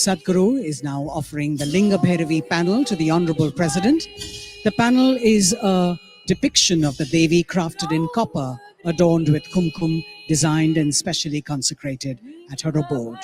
Sadhguru is now offering the Linga Bhairavi panel to the Honorable President. The panel is a depiction of the Devi crafted in copper, adorned with kumkum, designed and specially consecrated at her abode.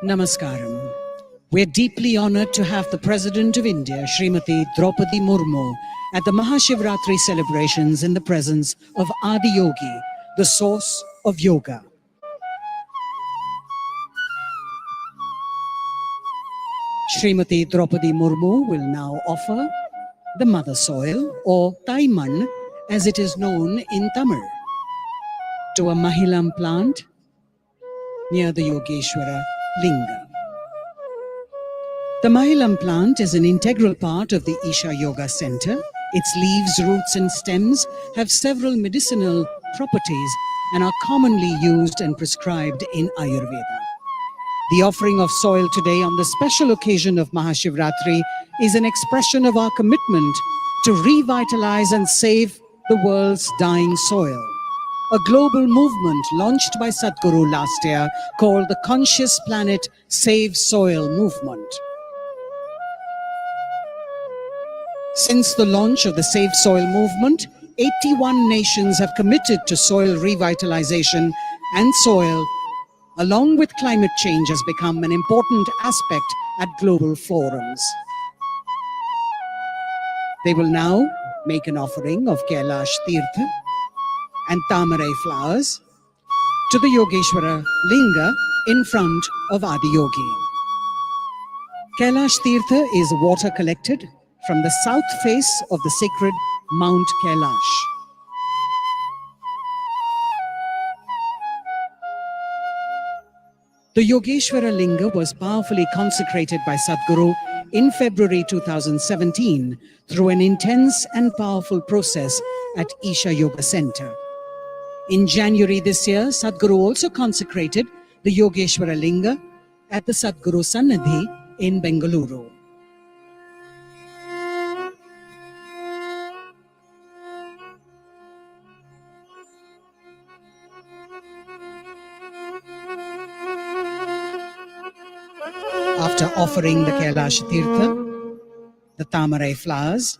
Namaskaram. We're deeply honored to have the President of India, Srimati Draupadi Murmu, at the Mahashivratri celebrations in the presence of Adi Yogi, the source of yoga. Srimati Draupadi Murmu will now offer the mother soil, or Taiman as it is known in Tamil, to a Mahilam plant near the Yogeshwara Linga. The Mahilam plant is an integral part of the Isha Yoga Center. Its leaves, roots and stems have several medicinal properties and are commonly used and prescribed in Ayurveda. The offering of soil today on the special occasion of Mahashivratri is an expression of our commitment to revitalize and save the world's dying soil. A global movement launched by Sadhguru last year called the Conscious Planet Save Soil Movement. Since the launch of the Save Soil movement, 81 nations have committed to soil revitalization, and soil, along with climate change, has become an important aspect at global forums. They will now make an offering of Kailash Tirtha and Tamarai flowers to the Yogeshwara Linga in front of Adi Yogi. Kailash Tirtha is water collected from the south face of the sacred Mount Kailash. The Yogeshwara Linga was powerfully consecrated by Sadhguru in February 2017 through an intense and powerful process at Isha Yoga Center. In January this year, Sadhguru also consecrated the Yogeshwara Linga at the Sadhguru Sannadhi in Bengaluru. After offering the Kailash Tirtha, the Tamarai flowers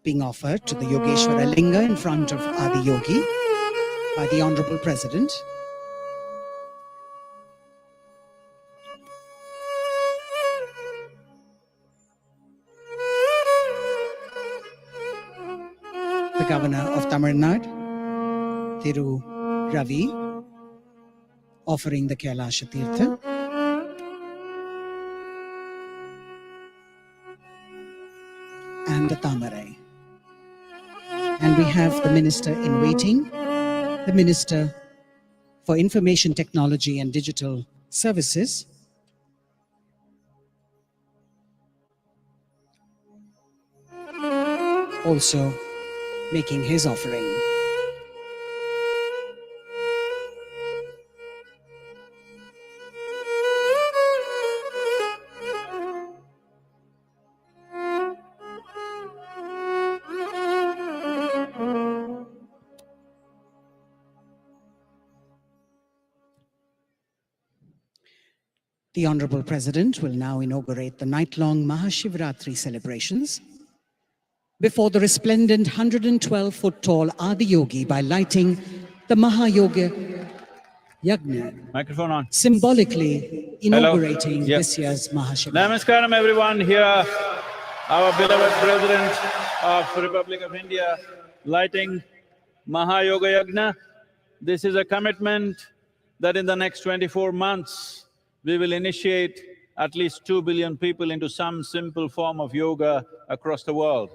being offered to the Yogeshwara Linga in front of Adi Yogi by the Honorable President, the Governor of Tamil Nadu, Thiru Ravi, offering the Kailash Tirtha, and the Tamarai. And we have the Minister in waiting, the Minister for Information Technology and Digital Services, also making his offering. The Honorable President will now inaugurate the night-long Mahashivratri celebrations before the resplendent 112-foot-tall Adi Yogi by lighting the Mahayoga Yagna, Microphone on. Symbolically inaugurating this year's Mahashivratri. Namaskaram everyone. Here, our beloved President of the Republic of India lighting Mahayoga Yagna. This is a commitment that in the next 24 months, we will initiate at least 2 billion people into some simple form of yoga across the world.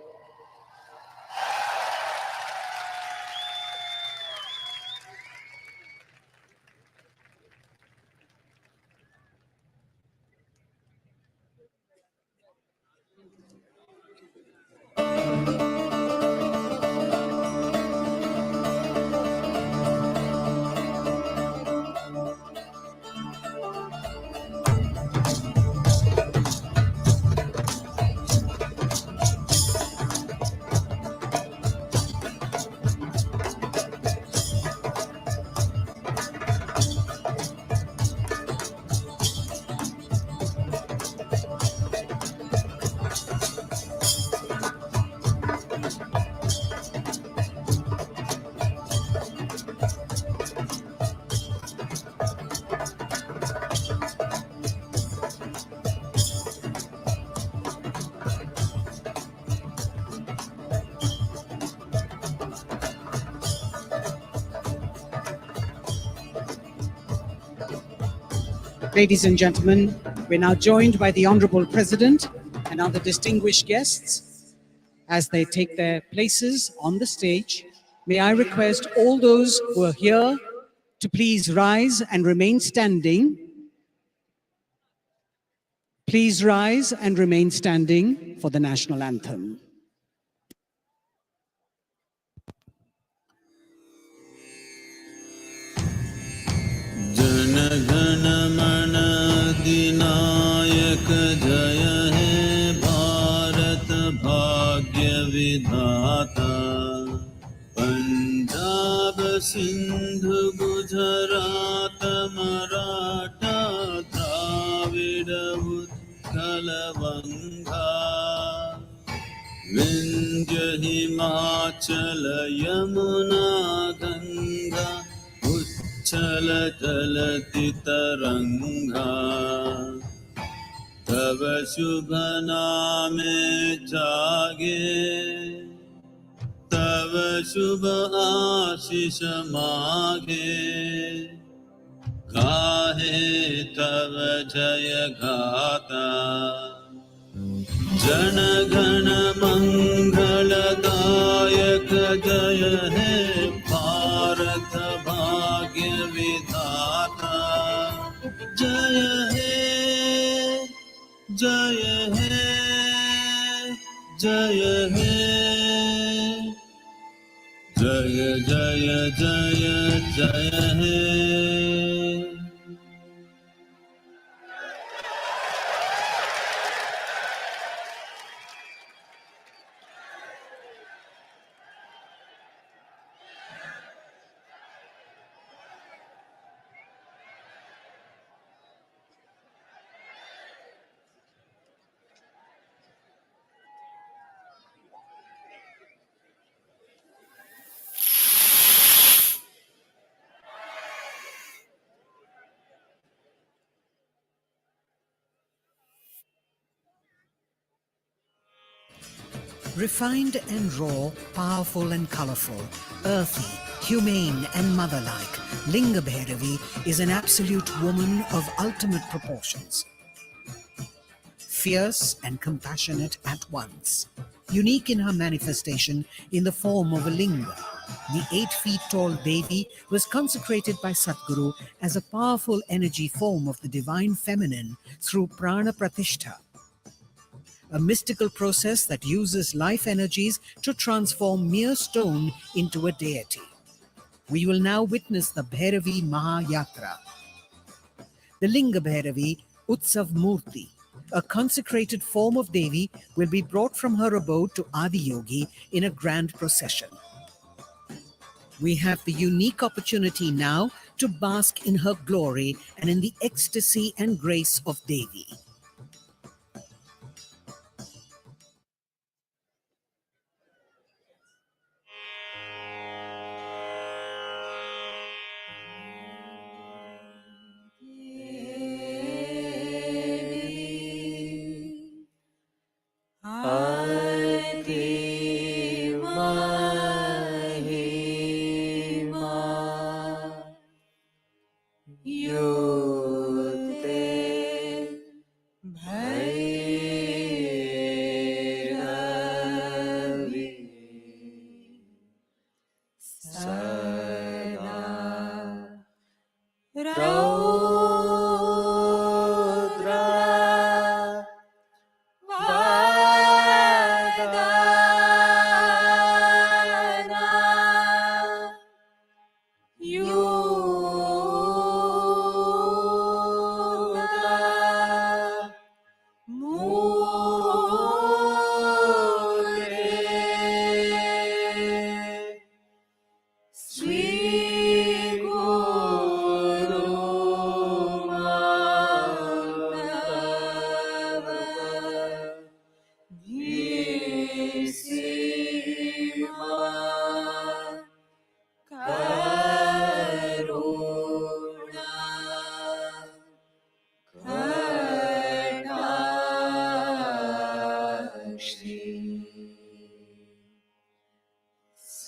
Ladies and gentlemen, we're now joined by the Honorable President and other distinguished guests. As they take their places on the stage, may I request all those who are here to please rise and remain standing. Please rise and remain standing for the national anthem. Jana Gana मन अधिनायक जय हे भारत भाग्य विधाता पंजाब सिंधु गुजरात मराठा द्राविड़ उत्कल बंगा विंध्य हिमाचल यमुना गंगा उच्छल जलति तरंगा तव शुभ नामे जागे तव शुभ आशीष मागे गाहे तव जय गाता जन गण मंगलदायक जय हे भारत भाग्य विधाता जय हे जय हे जय हे जय जय जय जय हे। Refined and raw, powerful and colorful, earthy, humane and mother-like, Linga Bhairavi is an absolute woman of ultimate proportions. Fierce and compassionate at once. Unique in her manifestation in the form of a linga, the 8 feet tall Devi was consecrated by Sadhguru as a powerful energy form of the divine feminine through prana pratishtha, a mystical process that uses life energies to transform mere stone into a deity. We will now witness the Bhairavi Mahayatra. The Linga Bhairavi Utsav Murti, a consecrated form of Devi, will be brought from her abode to Adiyogi in a grand procession. We have the unique opportunity now to bask in her glory and in the ecstasy and grace of Devi.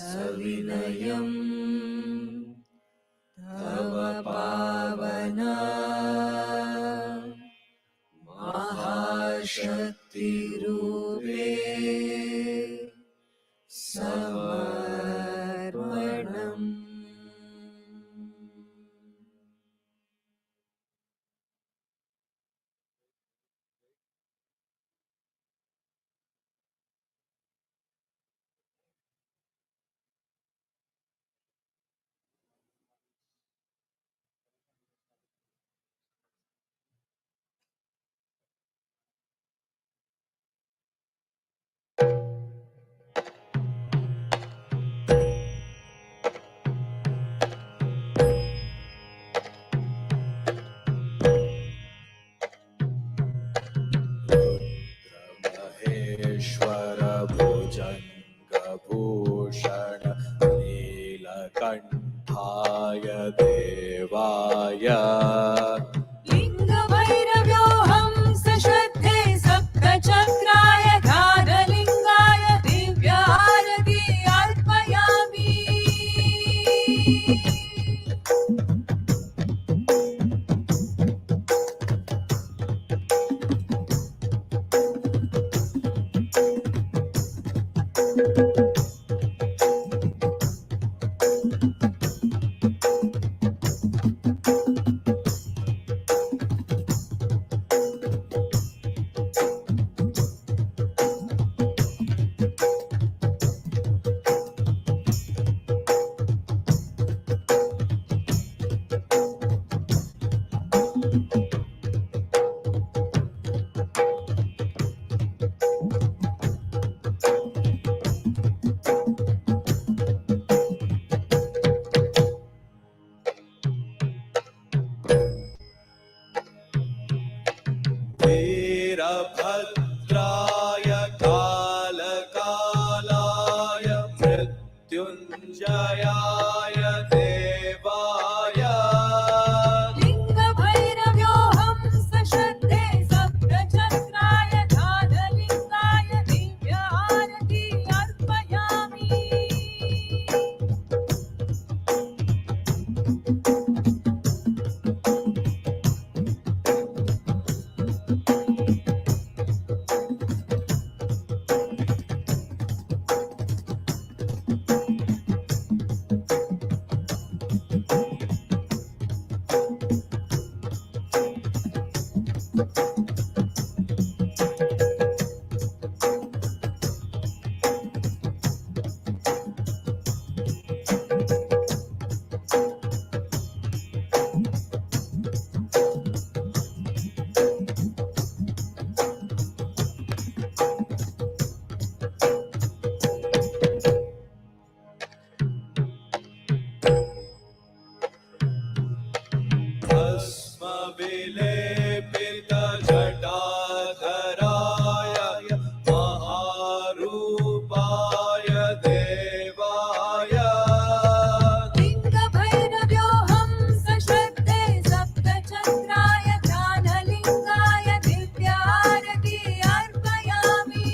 सविनयं तव पावना तिरुवे समर्पणम्। महेश्वर भुजङ्गभूषण नीलकण्ठाय देवाय लिङ्गभैरव्योऽहं सश्रद्धे सप्तचक्राय गाढलिङ्गाय दिव्यारति अर्पयामि। वीरभद्राय कालकालाय मृत्युञ्जयाय देवाय लिङ्गभैरव्योऽहं सश्रद्धे सप्तचक्राय गाढलिङ्गाय दिव्यारति अर्पयामि। भस्मविलेपितजटाधराय महारूपाय देवाय लिङ्गभैरव्योऽहं सश्रद्धे सप्तचक्राय गाढलिङ्गाय दिव्यारति अर्पयामि।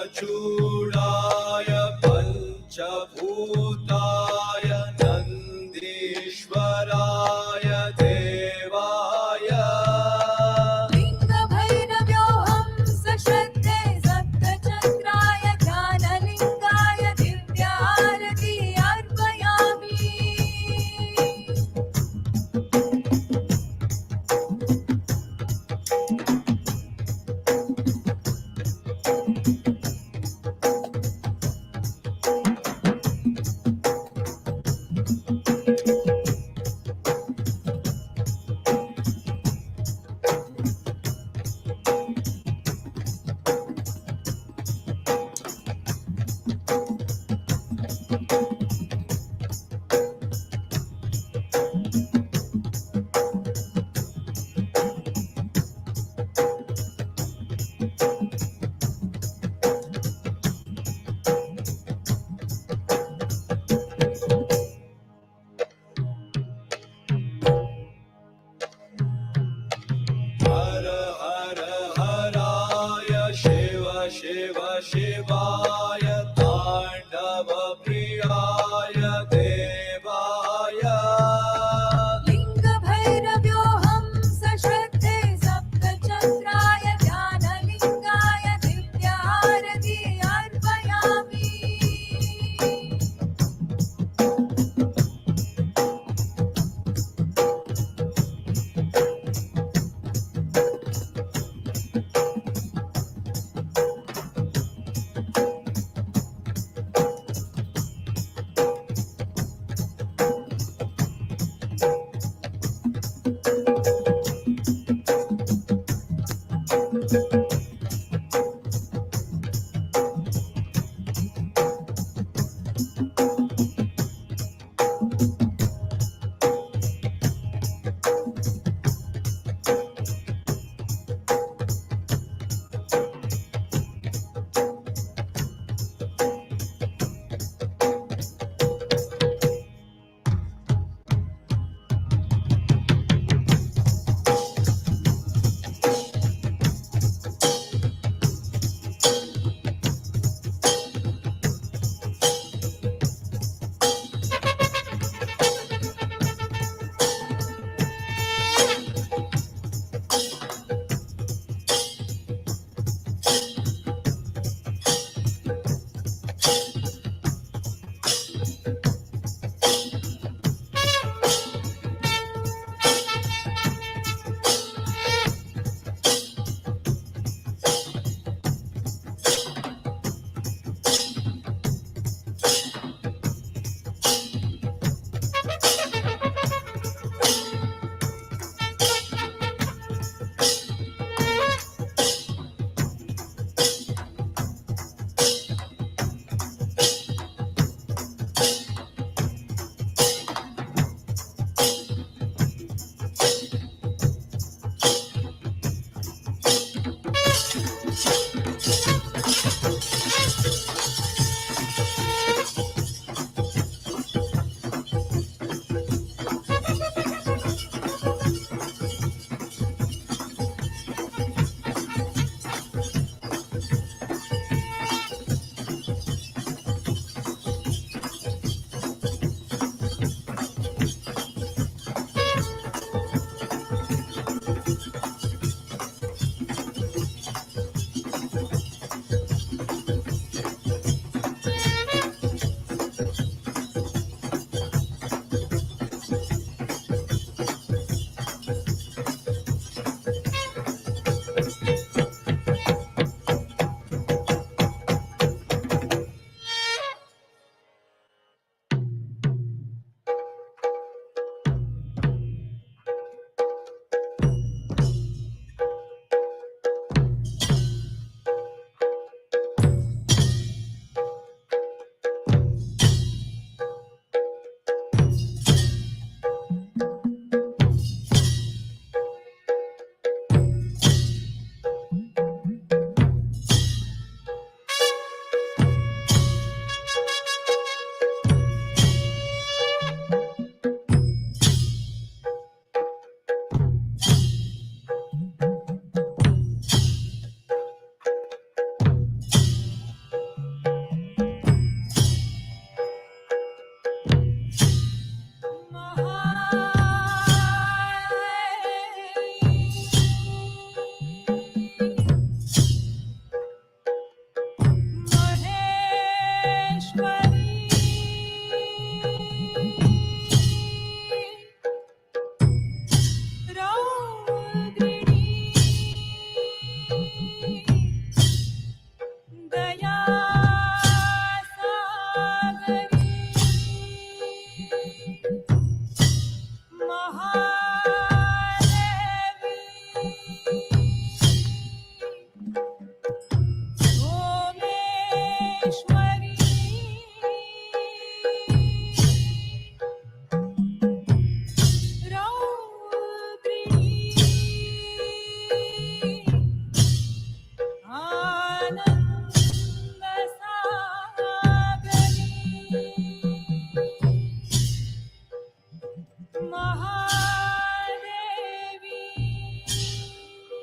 सोमचूडाय पञ्चभूताय नन्दीश्वराय देवाय लिङ्गभैरव्योऽहं सश्रद्धे सप्तचक्राय गाढलिङ्गाय दिव्यारति अर्पयामि। हर हर हराय शिव शिव शिवाय ताण्डव प्रियाय देवाय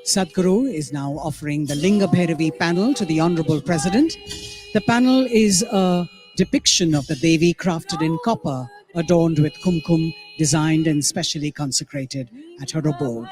Sadhguru is now offering the Linga Bhairavi panel to the Honorable President. The panel is a depiction of the Devi crafted in copper, adorned with kumkum, designed and specially consecrated at her abode.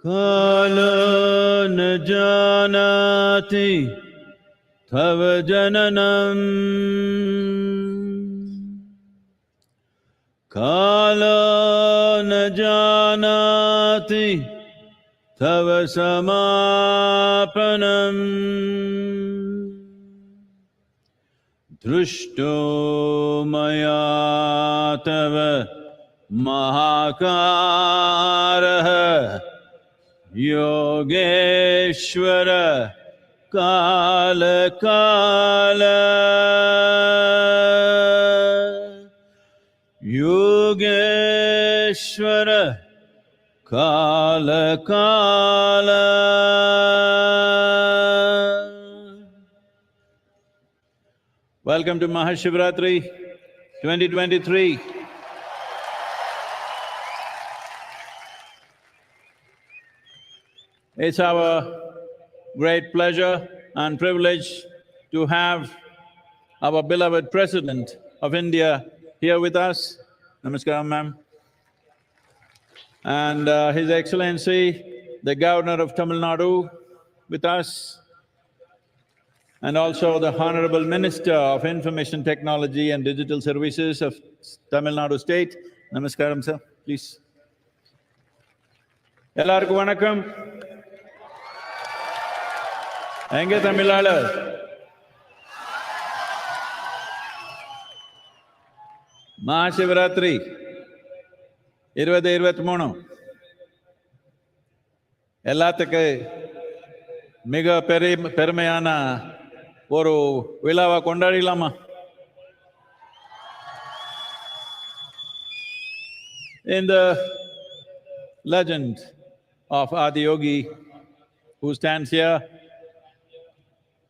Kala na janati tava jananam Kala na janati tava samapanam Drushto maya tava mahakaraha Yogeshwara Kala Kala Yogeshwara Kala Kala. Welcome to Mahashivratri 2023. It's our great pleasure and privilege to have our beloved President of India here with us. Namaskaram, ma'am. And His Excellency, the Governor of Tamil Nadu with us, and also the Honorable Minister of Information Technology and Digital Services of Tamil Nadu State. Namaskaram, sir, please. Ellarku vanakkam. எங்க தமிழாளர்? மகாசிவராத்திரி 2023 எல்லாத்துக்கு மிக பெருமையான ஒரு விழாவை கொண்டாடிடலாமா? In the legend of Adiyogi, who stands here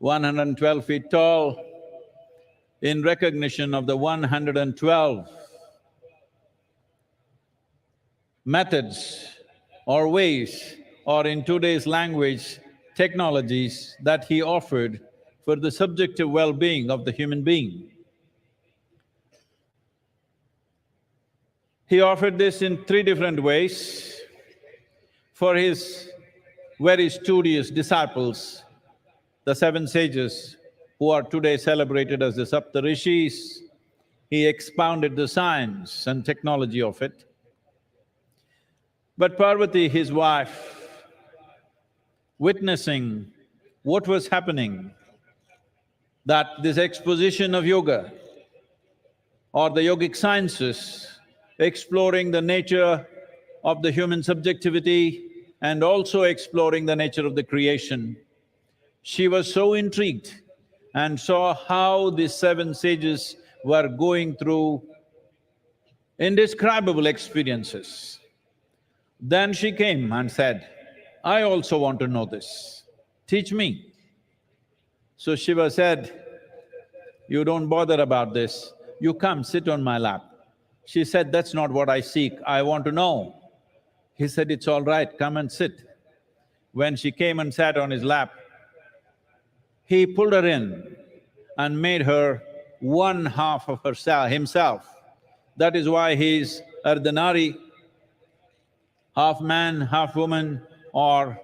112 feet tall, in recognition of the 112 methods or ways, or in today's language, technologies that he offered for the subjective well-being of the human being. He offered this in three different ways for his very studious disciples, the seven sages who are today celebrated as the Saptarishis. He expounded the science and technology of it. But Parvati, his wife, witnessing what was happening, that this exposition of yoga or the yogic sciences, exploring the nature of the human subjectivity and also exploring the nature of the creation, she was so intrigued and saw how these seven sages were going through indescribable experiences. Then she came and said, I also want to know this, teach me. So Shiva said, you don't bother about this, you come sit on my lap. She said, that's not what I seek, I want to know. He said, it's all right, come and sit. When she came and sat on his lap, he pulled her in and made her one half of himself. That is why he's Ardhanari, half man, half woman, or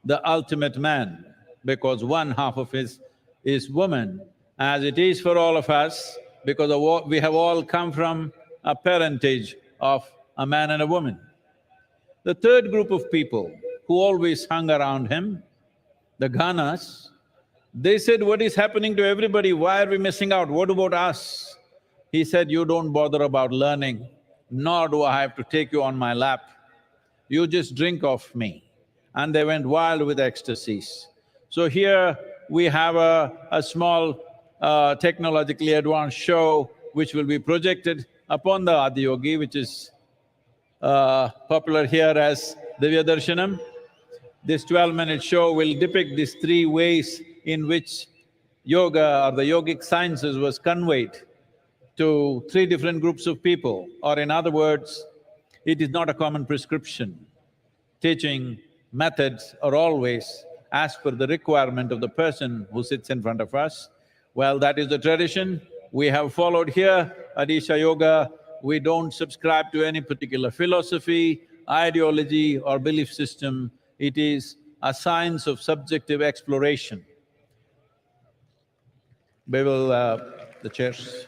the ultimate man, because one half of his is woman, as it is for all of us, because we have all come from a parentage of a man and a woman. The third group of people who always hung around him, the Ganas, they said, what is happening to everybody? Why are we missing out? What about us? He said, you don't bother about learning, nor do I have to take you on my lap. You just drink off me. And they went wild with ecstasies. So here we have a small technologically advanced show which will be projected upon the Adiyogi, which is popular here as Divya Darshanam. This 12-minute show will depict these three ways in which yoga or the yogic sciences was conveyed to three different groups of people, or in other words, it is not a common prescription. Teaching methods are always as per the requirement of the person who sits in front of us. Well, that is the tradition we have followed here at Isha Yoga. We don't subscribe to any particular philosophy, ideology or belief system. It is a science of subjective exploration. We will… the chairs.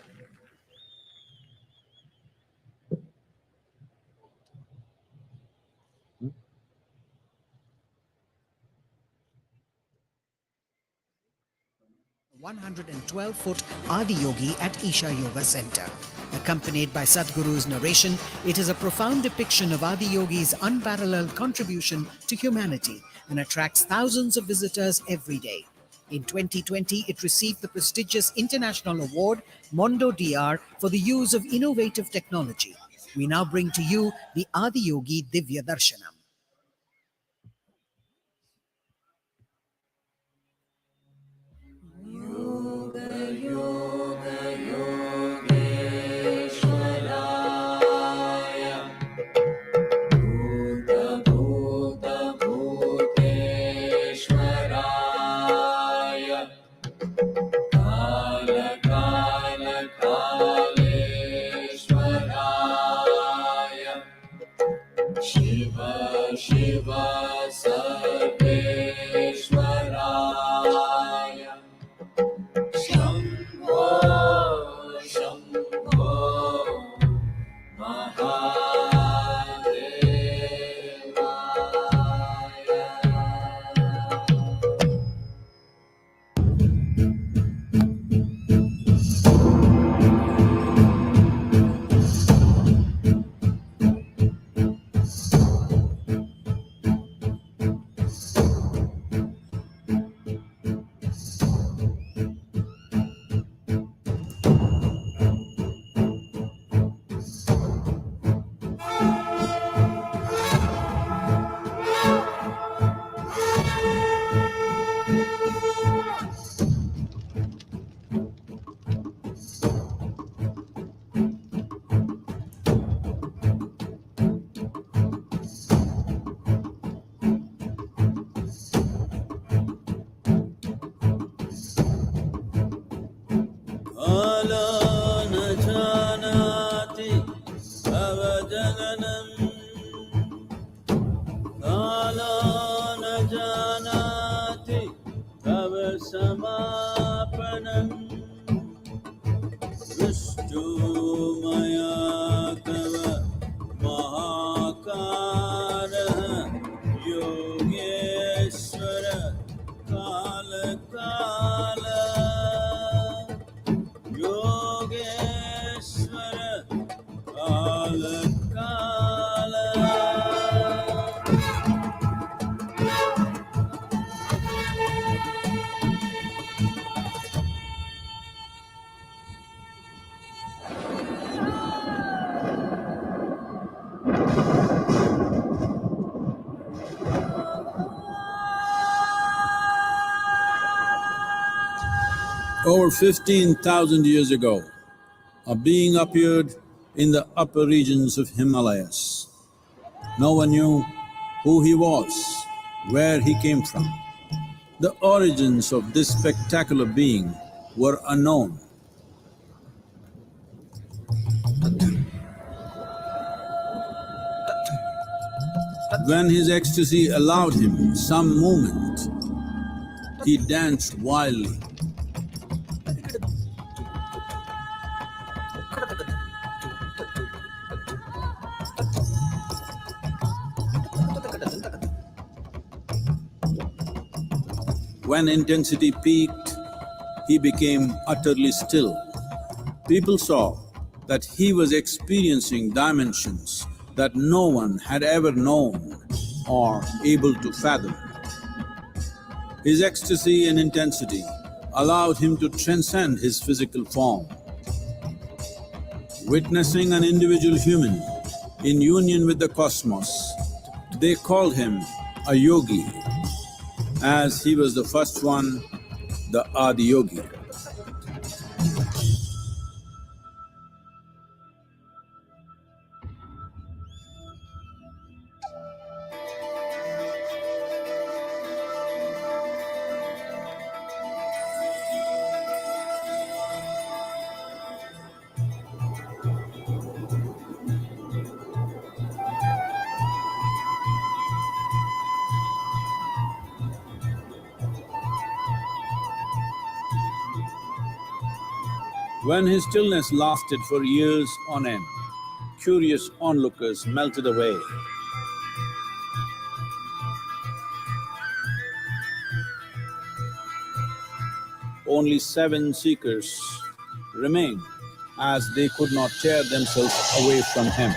A 112-foot Adiyogi at Isha Yoga Center. Accompanied by Sadhguru's narration, it is a profound depiction of Adiyogi's unparalleled contribution to humanity and attracts thousands of visitors every day. In 2020, it received the prestigious international award Mondo DR for the use of innovative technology. We now bring to you the Adiyogi Divya Darshanam. Over 15,000 years ago, a being appeared in the upper regions of Himalayas. No one knew who he was, where he came from. The origins of this spectacular being were unknown. When his ecstasy allowed him some movement, he danced wildly. When intensity peaked, he became utterly still. People saw that he was experiencing dimensions that no one had ever known or able to fathom. His ecstasy and intensity allowed him to transcend his physical form. Witnessing an individual human in union with the cosmos, they called him a yogi, as he was the first one, the Adi Yogi. When his stillness lasted for years on end, curious onlookers melted away. Only 7 seekers remained, as they could not tear themselves away from him.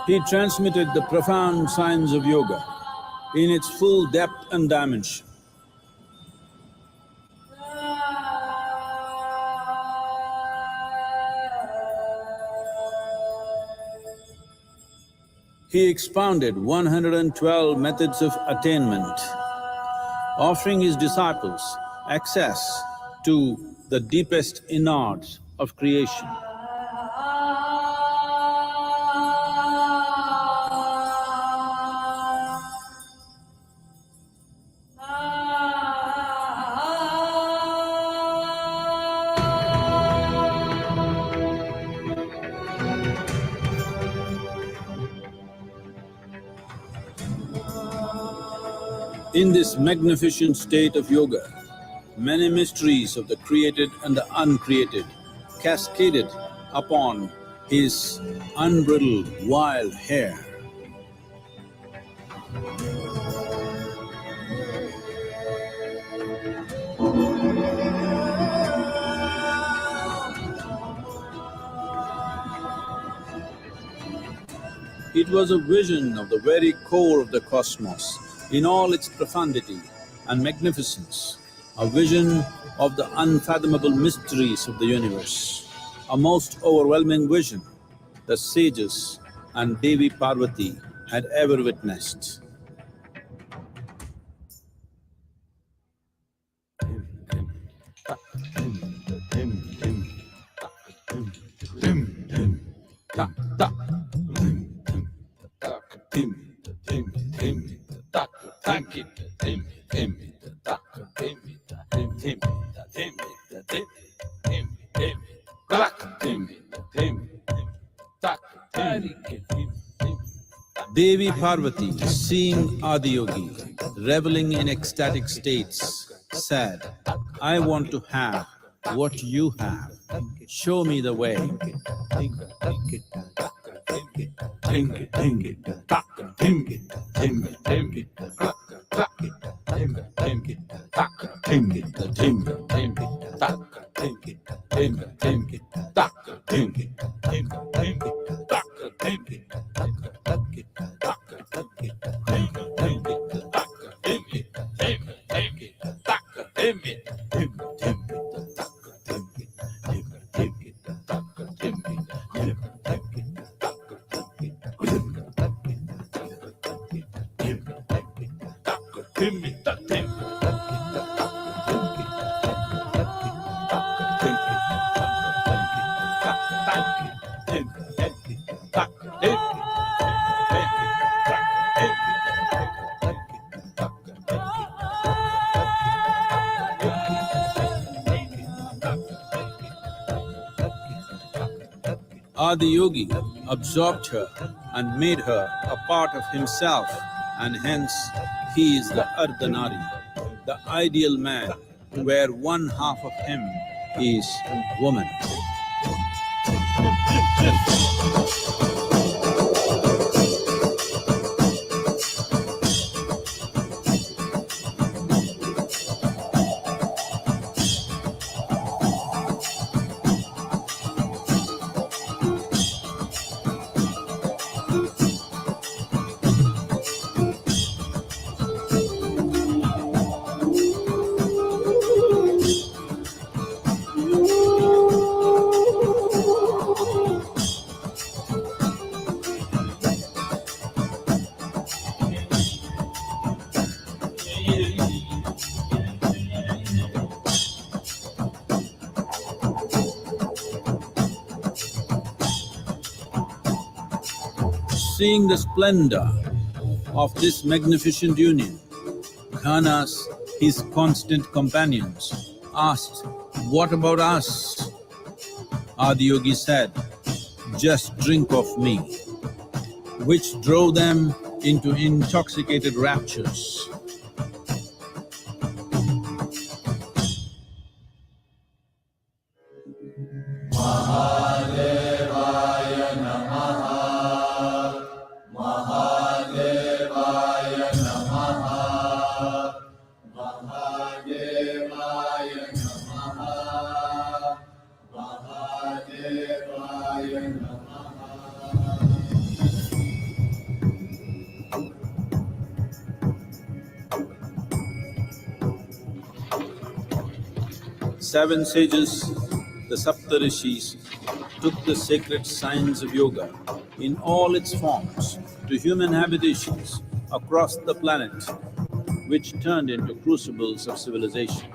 He transmitted the profound science of yoga in its full depth and dimension. He expounded 112 methods of attainment, offering his disciples access to the deepest innards of creation. In this magnificent state of yoga, many mysteries of the created and the uncreated cascaded upon his unbridled wild hair. It was a vision of the very core of the cosmos in all its profundity and magnificence, a vision of the unfathomable mysteries of the universe, a most overwhelming vision the sages and Devi Parvati had ever witnessed. Devi Parvati, seeing Adiyogi reveling in ecstatic states, said, I want to have what you have. Show me the way. Adiyogi absorbed her and made her a part of himself, and hence he is the Ardhanari, the ideal man, where one half of him is woman. Seeing the splendor of this magnificent union, Ghanas, his constant companions, asked, What about us? Adiyogi said, Just drink of me, which drove them into intoxicated raptures. Seven sages, the Saptarishis, took the sacred science of yoga in all its forms to human habitations across the planet, which turned into crucibles of civilization.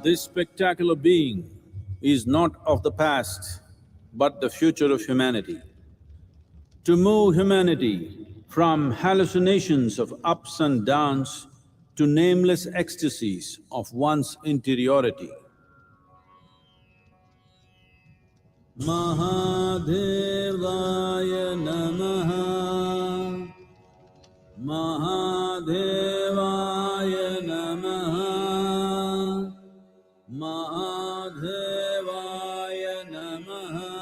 This spectacular being is not of the past, but the future of humanity. To move humanity from hallucinations of ups and downs to nameless ecstasies of one's interiority. Mahadevaya Namaha, Mahadevaya Namaha, Mahadevaya Namaha.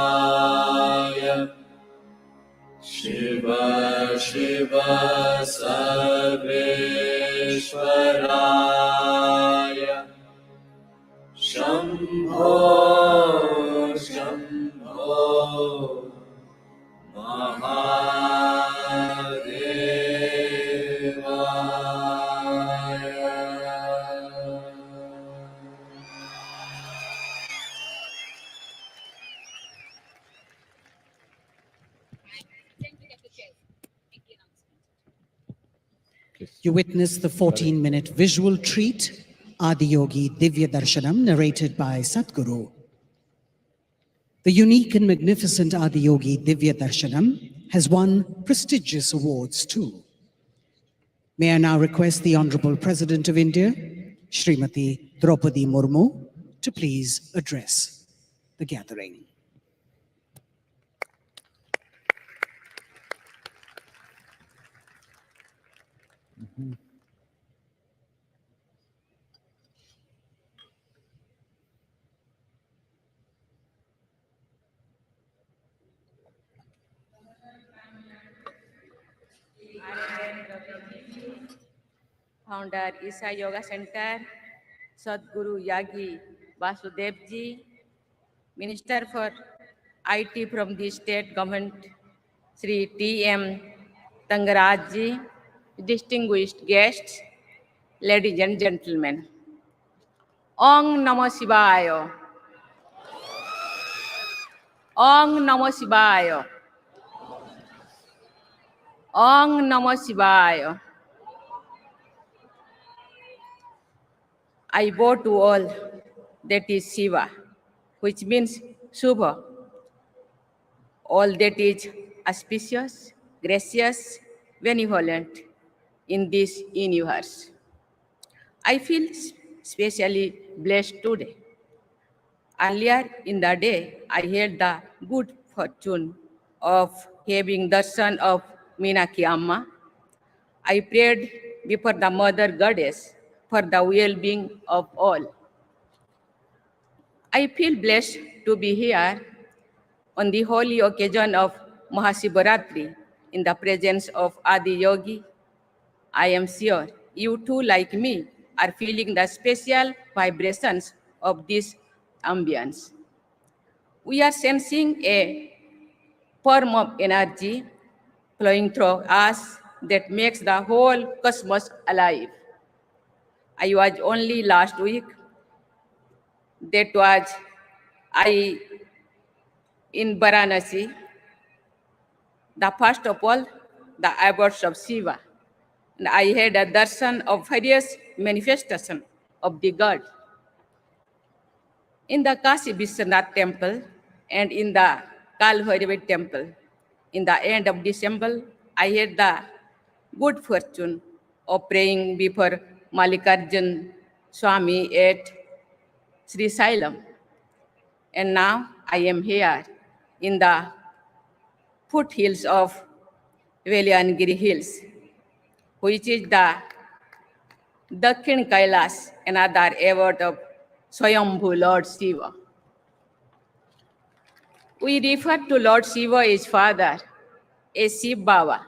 Kalaleshwaraya Shiva Shiva Sarveshwaraya Shambho Shambho Mahadevaya. You witnessed the 14-minute visual treat, Adiyogi Divya Darshanam, narrated by Sadhguru. The unique and magnificent Adiyogi Divya Darshanam has won prestigious awards too. May I now request the Honorable President of India, Srimati Draupadi Murmu, to please address the gathering. Founder Isha Yoga Center, Sadhguru Yagi Vasudevji, Minister for IT from the state government, Sri T.M. Tangarajji, distinguished guests, ladies and gentlemen. Om Namo Shivaya. Om Namo Shivaya. Om Namo Shivaya. I bow to all that is Shiva, which means Shubha, all that is auspicious, gracious, benevolent in this universe. I feel especially blessed today. Earlier in the day, I had the good fortune of having the son of Meenakshi Amma. I prayed before the Mother Goddess for the well-being of all. I feel blessed to be here on the holy occasion of Mahashivratri in the presence of Adi Yogi. I am sure you too, like me, are feeling the special vibrations of this ambience. We are sensing a form of energy flowing through us that makes the whole cosmos alive. I was only last week, that was I in Varanasi, the first of all, the abodes of Shiva. And I had a darshan of various manifestations of the god. In the Kashi Vishwanath temple and in the Kalbhairavi temple, in the end of December, I had the good fortune of praying before Mallikarjun Swami at Sri Sailam. And now I am here in the foothills of Veliangiri Hills, which is the Dakhin Kailas, another abode of Swayambhu Lord Shiva. We refer to Lord Shiva as Father, as Shiv Baba,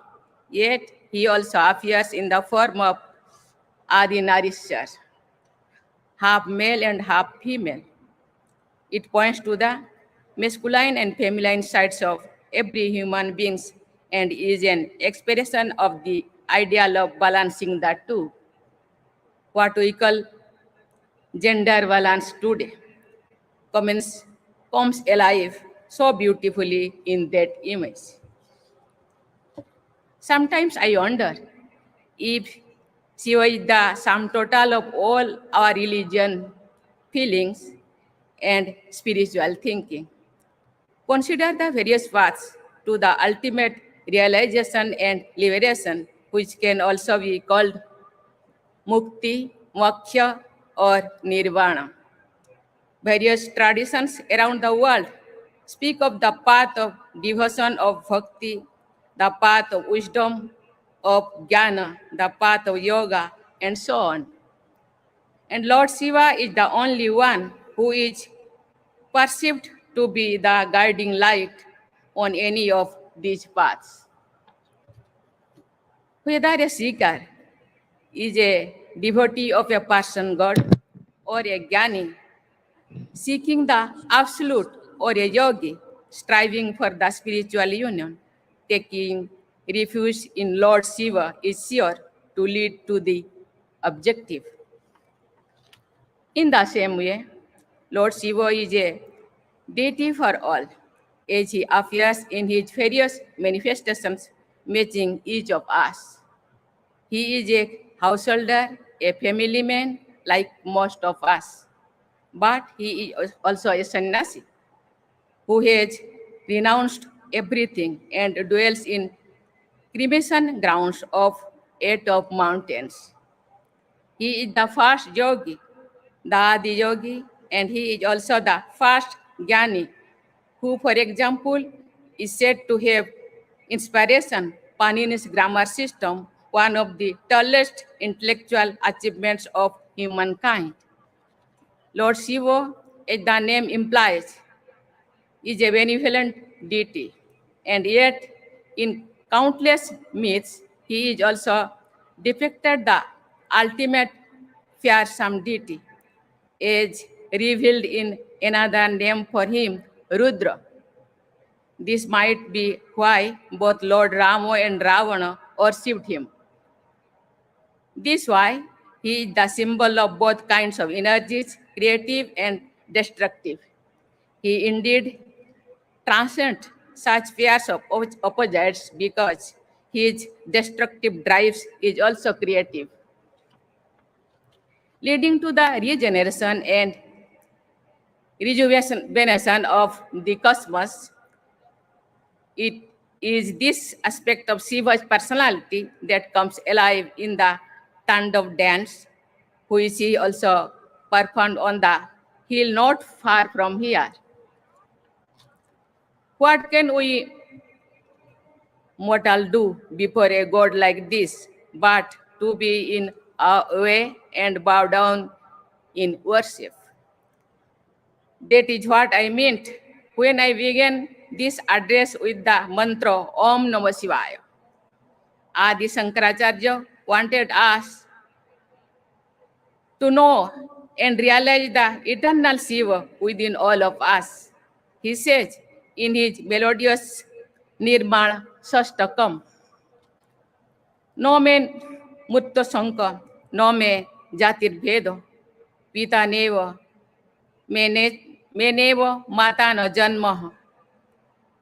Yet he also appears in the form of Adi Narishwar, half male and half female. It points to the masculine and feminine sides of every human being and is an expression of the ideal of balancing the two, what we call gender balance today, comes, comes alive so beautifully in that image. Sometimes I wonder if Shiva is the sum total of all our religion, feelings, and spiritual thinking. Consider the various paths to the ultimate realization and liberation, which can also be called mukti, moksha, or nirvana. Various traditions around the world speak of the path of devotion of bhakti, the path of wisdom, of jnana, the path of yoga, and so on. And Lord Shiva is the only one who is perceived to be the guiding light on any of these paths. Whether a seeker is a devotee of a person god or a jnani seeking the absolute or a yogi striving for the spiritual union, taking refuge in Lord Shiva is sure to lead to the objective. In the same way, Lord Shiva is a deity for all, as he appears in his various manifestations, matching each of us. He is a householder, a family man like most of us, but he is also a sannyasi who has renounced everything and dwells in cremation grounds of eight of mountains. He is the first yogi, the Adi yogi, and he is also the first jnani, who, for example, is said to have inspiration Panini's grammar system, one of the tallest intellectual achievements of humankind. Lord Shiva, as the name implies, is a benevolent deity, and yet in countless myths, he is also depicted the ultimate fearsome deity, as revealed in another name for him, Rudra. This might be why both Lord Rama and Ravana worshipped him. This why he is the symbol of both kinds of energies, creative and destructive. He indeed transcends such pairs of opposites because his destructive drives is also creative, leading to the regeneration and rejuvenation of the cosmos. It is this aspect of Shiva's personality that comes alive in the Tandav dance, which he also performed on the hill not far from here. What can we mortal do before a god like this but to be in awe and bow down in worship? That is what I meant when I began this address with the mantra Om Namah Shivaya. Adi Shankaracharya wanted us to know and realize the eternal Shiva within all of us. He says in his melodious Nirmana Sastakam, No me mutta sanka, no me jatir bhedo, pita neva, menevo mata no janma,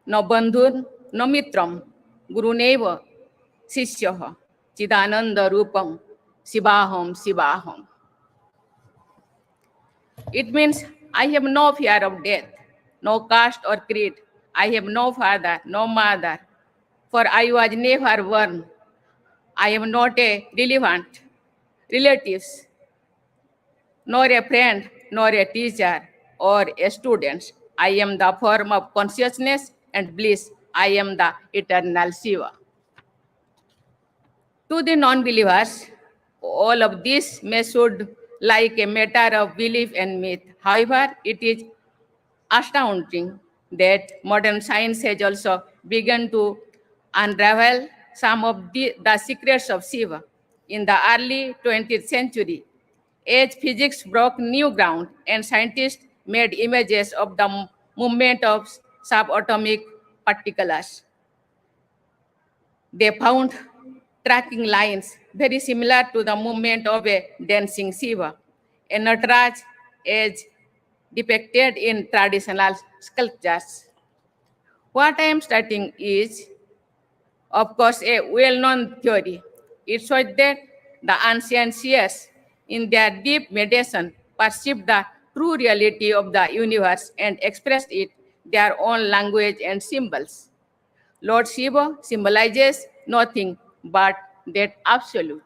no bandhur, no mitram, guruneva, sisyaha, chidananda rupam, sivaham, sivaham. It means I have no fear of death, no caste or creed. I have no father, no mother, for I was never born. I am not a relevant relatives, nor a friend, nor a teacher, or a student. I am the form of consciousness and bliss. I am the eternal Shiva. To the non-believers, all of this may sound like a matter of belief and myth. However, it is astounding that modern science has also begun to unravel some of the secrets of Shiva. In the early 20th century, as physics broke new ground and scientists made images of the movement of subatomic particles, they found tracking lines very similar to the movement of a dancing Shiva, a Nataraj as depicted in traditional sculptures. What I am stating is, of course, a well-known theory. It shows that the ancient seers, in their deep meditation, perceived the true reality of the universe and expressed it their own language and symbols. Lord Shiva symbolizes nothing but that absolute.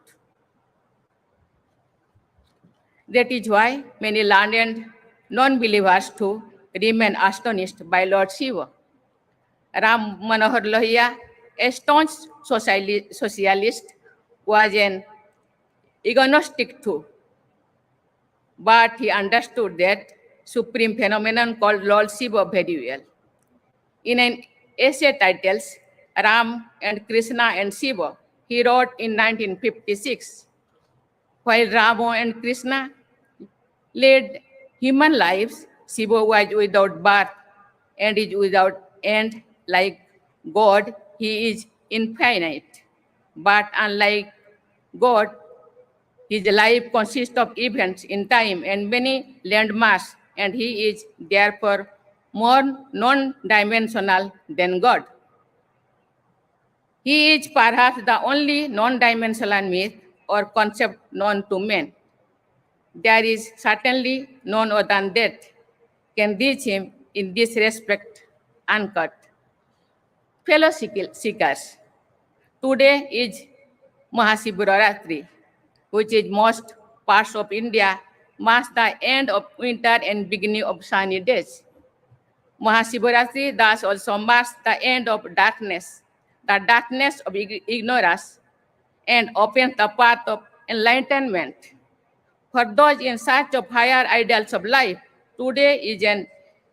That is why many learned non-believers too remain astonished by Lord Shiva. Ram Manohar Lohia, a staunch socialist, was an agnostic too, but he understood that supreme phenomenon called Lord Shiva very well. In an essay titled Ram and Krishna and Shiva, he wrote in 1956, while Rama and Krishna led human lives, Shiva was without birth and is without end. Like God, he is infinite. But unlike God, his life consists of events in time and many landmarks, and he is therefore more non-dimensional than God. He is perhaps the only non-dimensional myth or concept known to men. There is certainly none other than that can reach him in this respect uncut. Fellow seekers, today is Mahashivratri, which is most parts of India marks the end of winter and beginning of sunny days. Mahashivratri thus also marks the end of darkness, the darkness of ignorance, and opens the path of enlightenment. For those in search of higher ideals of life, today is an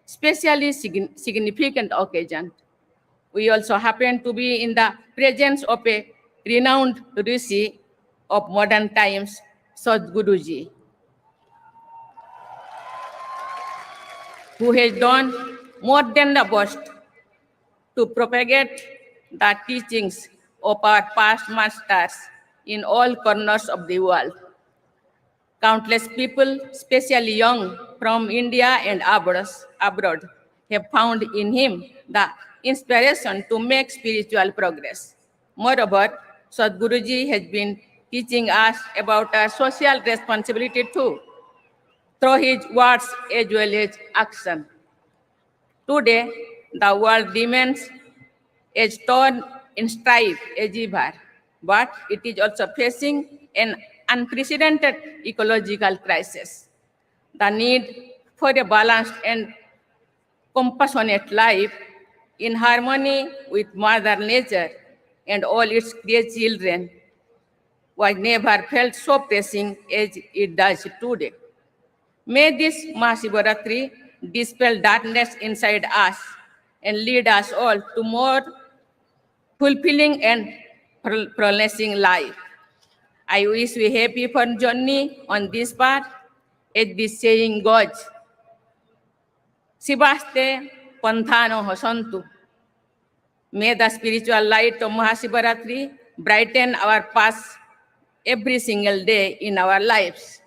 especially significant occasion. We also happen to be in the presence of a renowned Rishi of modern times, Sadhguruji, who has done more than the best to propagate the teachings of our past masters in all corners of the world. Countless people, especially young from India and abroad, have found in him the inspiration to make spiritual progress. Moreover, Sadhguruji has been teaching us about our social responsibility too, through his words as well as action. Today, the world remains as torn in strife as ever, but it is also facing an unprecedented ecological crisis. The need for a balanced and compassionate life in harmony with Mother Nature and all its dear children was never felt so pressing as it does today. May this Mahashivratri dispel darkness inside us and lead us all to more fulfilling and prolonging life. I wish we happy fun journey on this path, as this saying goes, Sibaste Panthano Hosantu. May the spiritual light of Mahashivratri brighten our paths every single day in our lives.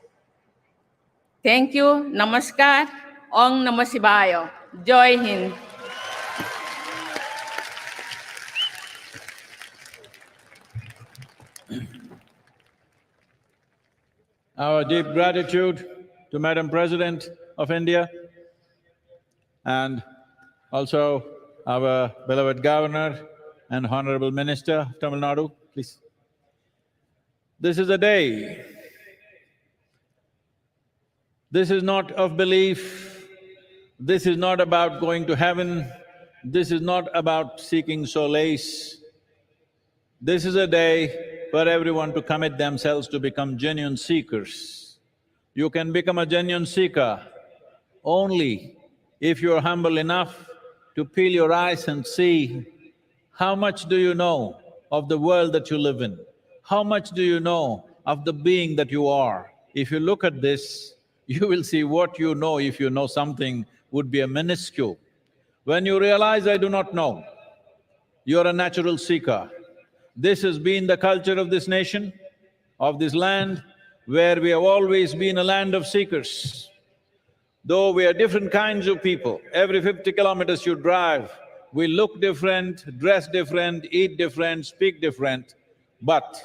Thank you. Namaskar. Om Namah Shivaya. Jai Hind. Our deep gratitude to Madam President of India and also our beloved Governor and Honorable Minister of Tamil Nadu, please. This is a day. This is not of belief. This is not about going to heaven. This is not about seeking solace. This is a day for everyone to commit themselves to become genuine seekers. You can become a genuine seeker only if you are humble enough to peel your eyes and see how much do you know of the world that you live in? How much do you know of the being that you are? If you look at this, you will see what you know, if you know something, would be a minuscule. When you realize, I do not know, you're a natural seeker. This has been the culture of this nation, of this land, where we have always been a land of seekers. Though we are different kinds of people, every 50 kilometers you drive, we look different, dress different, eat different, speak different, but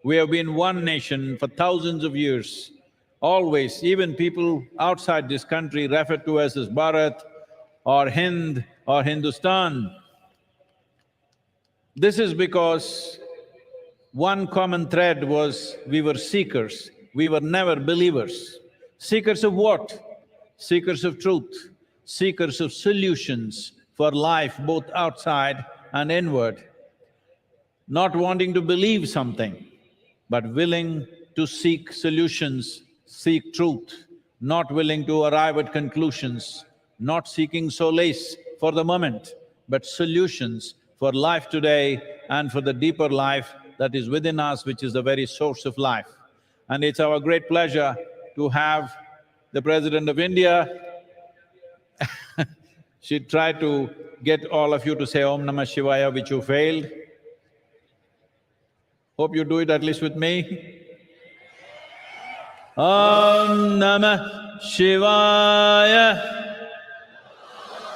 we have been one nation for thousands of years. Always, even people outside this country refer to us as Bharat or Hind or Hindustan. This is because one common thread was we were seekers, we were never believers. Seekers of what? Seekers of truth, seekers of solutions for life both outside and inward. Not wanting to believe something, but willing to seek solutions, seek truth, not willing to arrive at conclusions, not seeking solace for the moment, but solutions for life today and for the deeper life that is within us, which is the very source of life. And it's our great pleasure to have the President of India. She tried to get all of you to say Om Namah Shivaya, which you failed. Hope you do it at least with me. Om Namah Shivaya.